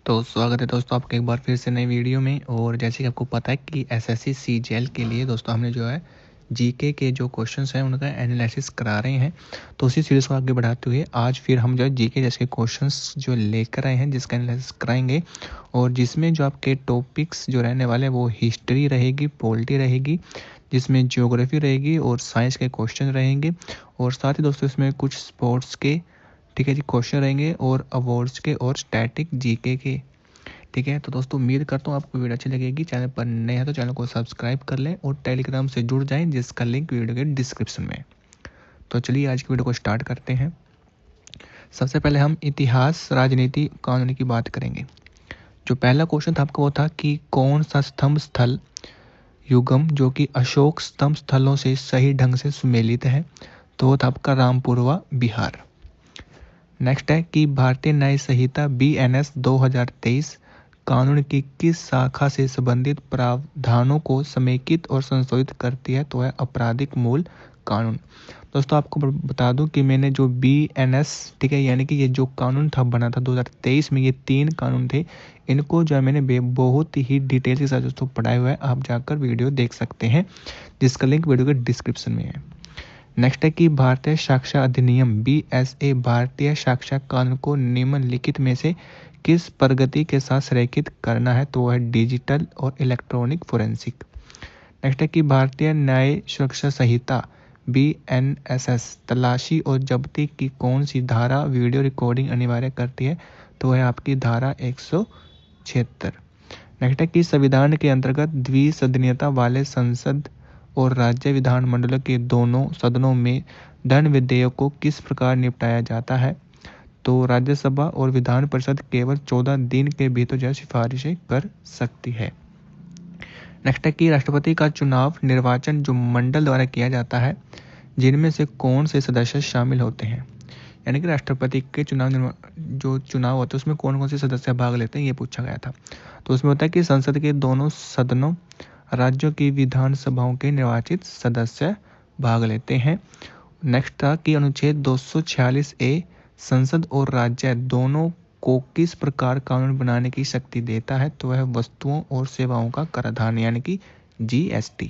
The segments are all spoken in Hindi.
तो स्वागत है दोस्तों आपका एक बार फिर से नई वीडियो में। और जैसे कि आपको पता है कि एसएससी सीजीएल के लिए दोस्तों हमने जो है जीके के जो क्वेश्चंस हैं उनका एनालिसिस करा रहे हैं। तो उसी सीरीज़ को आगे बढ़ाते हुए आज फिर हम जो है जीके जैसे क्वेश्चंस जो लेकर आए हैं जिसका एनालिसिस कराएंगे। और जिसमें जो आपके टॉपिक्स जो रहने वाले हैं वो हिस्ट्री रहेगी, पॉलिटी रहेगी, जिसमें ज्योग्राफी रहेगी और साइंस के क्वेश्चन रहेंगे। और साथ ही दोस्तों इसमें कुछ स्पोर्ट्स के ठीक है जी क्वेश्चन रहेंगे और अवार्ड्स के और स्टैटिक जीके के। ठीक है, तो दोस्तों उम्मीद करता हूँ आपको वीडियो अच्छी लगेगी। चैनल पर नए हैं तो चैनल को सब्सक्राइब कर लें और टेलीग्राम से जुड़ जाएं जिसका लिंक वीडियो के डिस्क्रिप्शन में। तो चलिए आज की वीडियो को स्टार्ट करते हैं। सबसे पहले हम इतिहास, राजनीति, कानून की बात करेंगे। जो पहला क्वेश्चन था आपका वो था कि कौन सा स्तंभ स्थल युगम जो कि अशोक स्तंभ स्थलों से सही ढंग से सुमेलित है, तो वो था आपका रामपुरवा, बिहार। नेक्स्ट है कि भारतीय न्याय संहिता BNS 2023 कानून की किस शाखा से संबंधित प्रावधानों को समेकित और संशोधित करती है, तो है आपराधिक मूल कानून। दोस्तों आपको बता दूं कि मैंने जो BNS ठीक है यानी कि ये जो कानून था बना था 2023 में, ये 3 कानून थे। इनको जो है मैंने बहुत ही डिटेल के साथ दोस्तों पढ़ाया हुआ है, आप जाकर वीडियो देख सकते हैं जिसका लिंक वीडियो के डिस्क्रिप्शन में है। नेक्स्ट है कि भारतीय साक्ष्य अधिनियम BSA भारतीय साक्ष्य कानून को निम्नलिखित में से किस प्रगति के साथ संरेखित करना है, तो वह डिजिटल और इलेक्ट्रॉनिक फोरेंसिक। नेक्स्ट है कि भारतीय न्याय सुरक्षा संहिता BNSS तलाशी और जब्ती की कौन सी धारा वीडियो रिकॉर्डिंग अनिवार्य करती है, तो वह आपकी धारा 176। नेक्स्ट है कि संविधान के अंतर्गत द्विसदनीयता वाले संसद और राज्य विधानमंडलों के दोनों सदनों में धन विधेयक को किस प्रकार निपटाया जाता है, तो राज्यसभा और विधान परिषद केवल 14 दिन के भीतर जो सिफारिशें कर सकती है। नेक्स्ट है कि राष्ट्रपति का चुनाव निर्वाचन जो मंडल द्वारा किया जाता है, जिनमें से कौन से सदस्य शामिल होते हैं। यानी कि राष्ट्रपति के जो चुनाव होते हैं उसमें कौन कौन से सदस्य भाग लेते हैं, ये पूछा गया था। तो उसमें होता है कि संसद के दोनों सदनों, राज्यों की विधानसभाओं के निर्वाचित सदस्य भाग लेते हैं। नेक्स्ट था कि अनुच्छेद 246A संसद और राज्य दोनों को किस प्रकार कानून बनाने की शक्ति देता है, तो वह वस्तुओं और सेवाओं का कराधान यानी कि GST।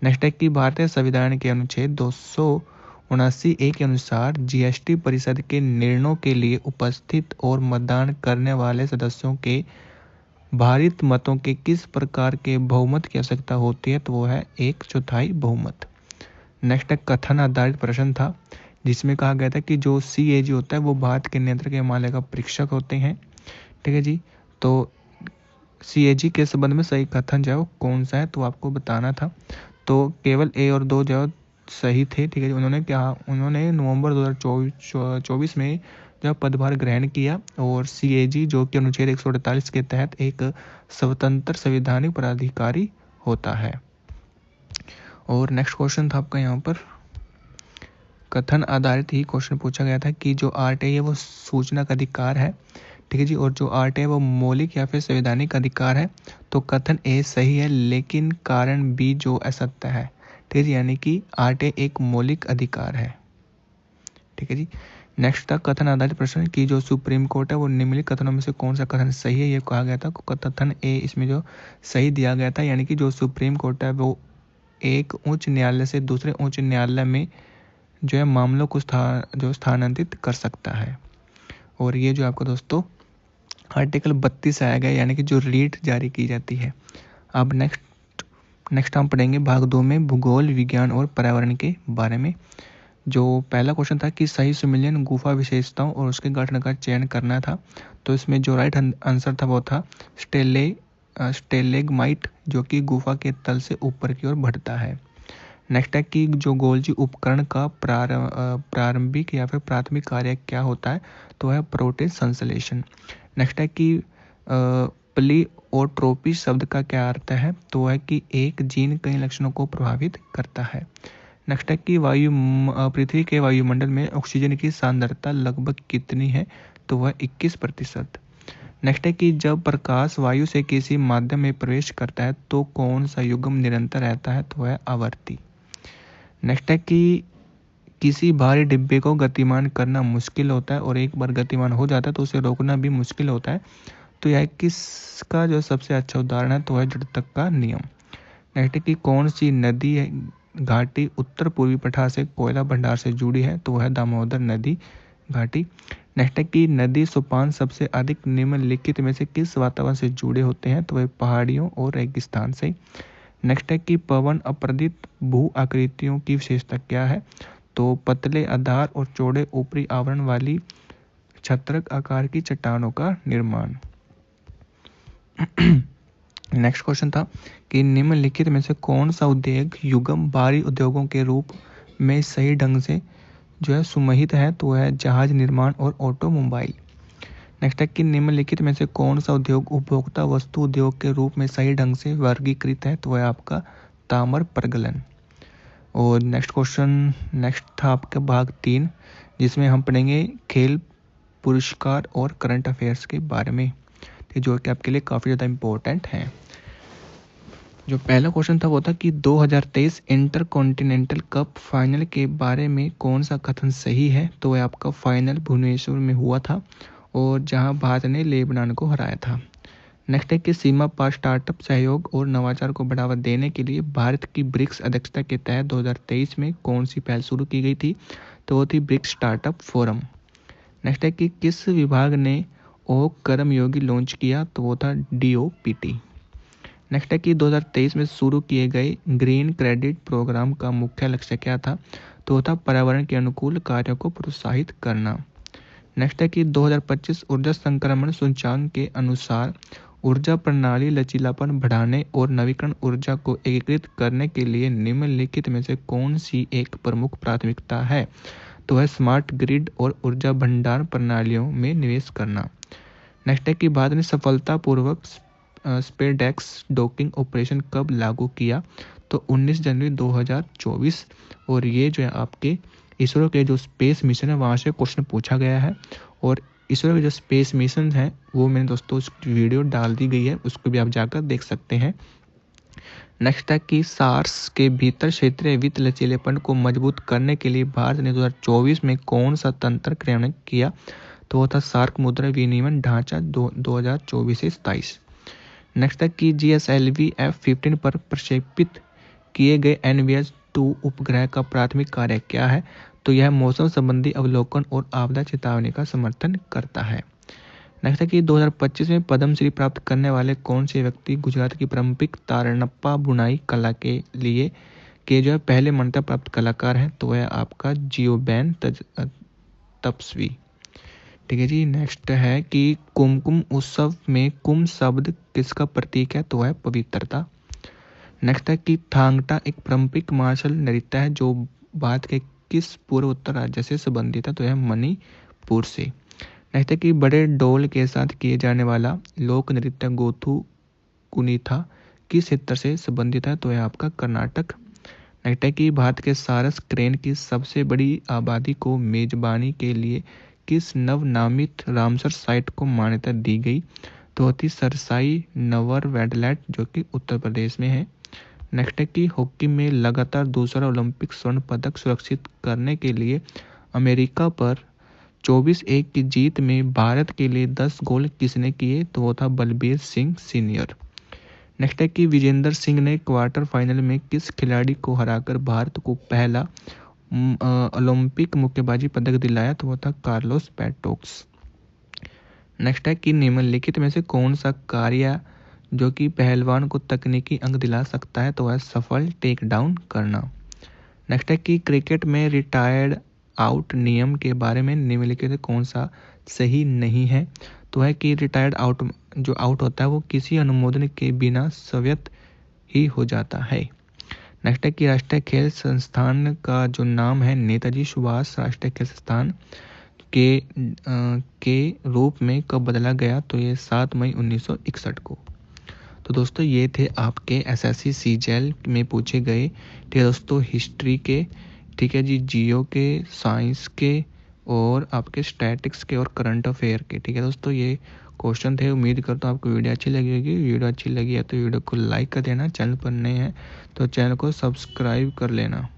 नेक्स्ट है कि भारतीय संविधान के अनुच्छेद 279A के अनुसार GST परिषद के निर्णयों के लिए उपस्थित और मतदान करने वाले सदस्यों के भारित मतों के किस प्रकार के बहुमत की आवश्यकता होती है, तो वो है 1/4 बहुमत। नेक्स्ट कथन आधारित प्रश्न था जिसमें कहा गया था कि जो CAG होता है वो भारत के नियंत्रक के मामले का परीक्षक होते हैं। ठीक है जी, तो CAG के संबंध में सही कथन जो है वो कौन सा है, तो आपको बताना था। तो केवल A और 2 जो सही थे। ठीक है जी, उन्होंने नवंबर 2024 में जो पदभार ग्रहण किया। और CAG जो कि अनुच्छेद 148 के तहत एक स्वतंत्र संवैधानिक पदाधिकारी होता है। और नेक्स्ट क्वेश्चन था आपका यहाँ पर कथन आधारित ही क्वेश्चन पूछा गया था कि जो RTI है वो सूचना का अधिकार है। ठीक है जी, और जो RTI है वो मौलिक या फिर संवैधानिक अधिकार है। तो कथन A सही है लेकिन कारण B जो असत्य है। ठीक है जी, यानी कि RTI एक मौलिक अधिकार है। ठीक है जी, नेक्स्ट था कथन आधारित प्रश्न की जो सुप्रीम कोर्ट है वो निम्नलिखित कथनों में से कौन सा कथन सही है, ये कहा गया था। कथन A इसमें जो सही दिया गया था, यानी कि जो सुप्रीम कोर्ट है वो एक उच्च न्यायालय से दूसरे उच्च न्यायालय में जो है मामलों को स्थानांतरित कर सकता है। और ये जो आपको दोस्तों आर्टिकल 32 आया गया, यानी कि जो रीट जारी की जाती है। अब नेक्स्ट हम पढ़ेंगे भाग 2 में भूगोल, विज्ञान और पर्यावरण के बारे में। जो पहला क्वेश्चन था कि सही सुमेलियन गुफा विशेषताओं और उसके गठन का चयन करना था। तो इसमें जो राइट आंसर था वो था स्टेलेग्माइट जो कि गुफा के तल से ऊपर की ओर बढ़ता है। नेक्स्ट है कि जो गोल्जी उपकरण का प्रारंभिक या फिर प्राथमिक कार्य क्या होता है, तो है प्रोटीन संश्लेषण। नेक्स्ट है कि प्लीओट्रोपी शब्द का क्या अर्थ है, तो है कि एक जीन कई लक्षणों को प्रभावित करता है। नेक्स्ट है कि पृथ्वी के वायुमंडल में ऑक्सीजन की सांद्रता लगभग कितनी है, तो वह 21%। नेक्स्ट है कि जब प्रकाश वायु से किसी माध्यम में प्रवेश करता है तो कौन सा युग्म निरंतर रहता है, तो वह आवर्ती। नेक्स्ट है कि किसी भारी डिब्बे को गतिमान करना मुश्किल होता है और एक बार गतिमान हो जाता है तो उसे रोकना भी मुश्किल होता है। तो यह किसका जो सबसे अच्छा उदाहरण है, तो है जड़त्व का नियम। नेक्स्ट है कि कौन सी नदी घाटी उत्तर पूर्वी पठार से कोयला भंडार से जुड़ी है, तो वह दामोदर नदी घाटी। नेक्स्ट है कि नदी सोपान सबसे अधिक निम्नलिखित में से किस वातावरण से जुड़े होते हैं, तो वह पहाड़ियों और रेगिस्तान से। नेक्स्ट है कि पवन अपरदित भू आकृतियों की विशेषता क्या है, तो पतले आधार और चौड़े ऊपरी आवरण वाली छत्रक आकार की चट्टानों का निर्माण। नेक्स्ट क्वेश्चन था कि निम्नलिखित में से कौन सा उद्योग युगम भारी उद्योगों के रूप में सही ढंग से जो है सुमहित है, तो वह जहाज निर्माण और ऑटोमोबाइल। नेक्स्ट है कि निम्नलिखित में से कौन सा उद्योग उपभोक्ता वस्तु उद्योग के रूप में सही ढंग से वर्गीकृत है, तो वह आपका ताम्र प्रगलन। और नेक्स्ट था आपका भाग 3, जिसमें हम पढ़ेंगे खेल पुरस्कार और करंट अफेयर्स के बारे में, जो कि आपके लिए काफ़ी ज़्यादा इम्पोर्टेंट हैं। जो पहला क्वेश्चन था वो था कि 2023 इंटरकॉन्टिनेंटल कप फाइनल के बारे में कौन सा कथन सही है, तो वह आपका फाइनल भुवनेश्वर में हुआ था और जहां भारत ने लेबनान को हराया था। नेक्स्ट है कि सीमा पार स्टार्टअप सहयोग और नवाचार को बढ़ावा देने के लिए भारत की ब्रिक्स अध्यक्षता के तहत 2023 में कौन सी पहल शुरू की गई थी, तो वो थी ब्रिक्स स्टार्टअप फोरम। नेक्स्ट है कि किस विभाग ने ओ कर्मयोगी लॉन्च किया, तो वो था DOPT। नेक्स्ट है कि 2023 में शुरू किए गए ग्रीन क्रेडिट प्रोग्राम का मुख्य लक्ष्य क्या था, तो था पर्यावरण के अनुकूल कार्यों को प्रोत्साहित करना। नेक्स्ट है कि 2025 ऊर्जा संक्रमण सूचकांक के अनुसार ऊर्जा प्रणाली लचीलापन बढ़ाने और नवीकरण ऊर्जा को एकीकृत करने के लिए निम्नलिखित में से कौन सी एक प्रमुख प्राथमिकता है, तो है स्मार्ट ग्रिड और ऊर्जा भंडारण प्रणालियों में निवेश करना। नेक्स्ट है कि भारत ने सफलतापूर्वक स्पेसएक्स डॉकिंग ऑपरेशन कब लागू किया, तो 19 जनवरी 2024। और ये जो है आपके इसरो के जो स्पेस मिशन है वहाँ से क्वेश्चन पूछा गया है। और इसरो के जो स्पेस मिशन है वो मैंने दोस्तों उस वीडियो डाल दी गई है, उसको भी आप जाकर देख सकते हैं। नेक्स्ट है कि सार्स के भीतर क्षेत्रीय वित्त लचीलेपन को मजबूत करने के लिए भारत ने 2024 में कौन सा तंत्र क्रियान्वित किया, तो वो था सार्क मुद्रा विनिमय ढांचा 2024 से 27। नेक्स्ट है कि GSLV F-15 पर प्रक्षेपित किए गए NVS-2 उपग्रह का प्राथमिक कार्य क्या है, तो यह मौसम संबंधी अवलोकन और आपदा चेतावनी का समर्थन करता है। नेक्स्ट है कि 2025 में पद्मश्री प्राप्त करने वाले कौन से व्यक्ति गुजरात की पारंपरिक तारनप्पा बुनाई कला के लिए जो है पहले मान्यता प्राप्त कलाकार हैं, तो वह आपका जियोबेन तपस्वी। ठीक है जी। नेक्स्ट है कि कुमकुम उत्सव में कुम शब्द किसका प्रतीक है, तो है पवित्रता। नेक्स्ट है कि थांगटा एक पारंपरिक मार्शल नृत्य है जो भारत के किस पूर्व उत्तर राज्य से संबंधित है, तो यह मणिपुर से। नेक्स्ट है कि बड़े डोल के साथ किए जाने वाला लोक नृत्य गोथु कुनीथा किस क्षेत्र से संबंधित है, तो यह आपका कर्नाटक। नेक्स्ट है कि भारत के सारस क्रेन की सबसे बड़ी आबादी को मेजबानी के लिए किस नवनामित रामसर साइट को मान्यता दी गई, तो होती सरसाई नवर वेडलैट जो कि उत्तर प्रदेश में है। नेक्स्ट है कि हॉकी में लगातार दूसरा ओलंपिक स्वर्ण पदक सुरक्षित करने के लिए अमेरिका पर 24-1 की जीत में भारत के लिए 10 गोल किसने किए, तो वो था बलबीर सिंह सीनियर। नेक्स्ट है कि विजेंदर सिंह ने क्वार्टर फाइनल में किस खिलाड़ी को हराकर भारत को पहला ओलंपिक मुक्केबाजी पदक दिलाया, तो वो था कार्लोस पैटोक्स। नेक्स्ट है कि निम्नलिखित में से कौन सा कार्य जो कि पहलवान को तकनीकी अंक दिला सकता है, तो वह सफल टेक डाउन करना। नेक्स्ट है कि क्रिकेट में रिटायर्ड आउट नियम के बारे में निम्नलिखित कौन सा सही नहीं है, तो है कि रिटायर्ड आउट जो आउट होता है वो किसी अनुमोदन के बिना स्वयं ही हो जाता है। नेक्स्ट है कि राष्ट्रीय खेल संस्थान का जो नाम है नेताजी सुभाष राष्ट्रीय खेल संस्थान के रूप में कब बदला गया, तो ये 7 मई 1961 को। तो दोस्तों ये थे आपके SSC CGL में पूछे गए, ठीक है दोस्तों, हिस्ट्री के, ठीक है जी, जियो के, साइंस के और आपके स्टैटिक्स के और करंट अफेयर के। ठीक है दोस्तों, ये क्वेश्चन थे। उम्मीद करता हूँ आपको वीडियो अच्छी लगी होगी। वीडियो अच्छी लगी है तो वीडियो को लाइक कर देना, चैनल पर नए हैं तो चैनल को सब्सक्राइब कर लेना।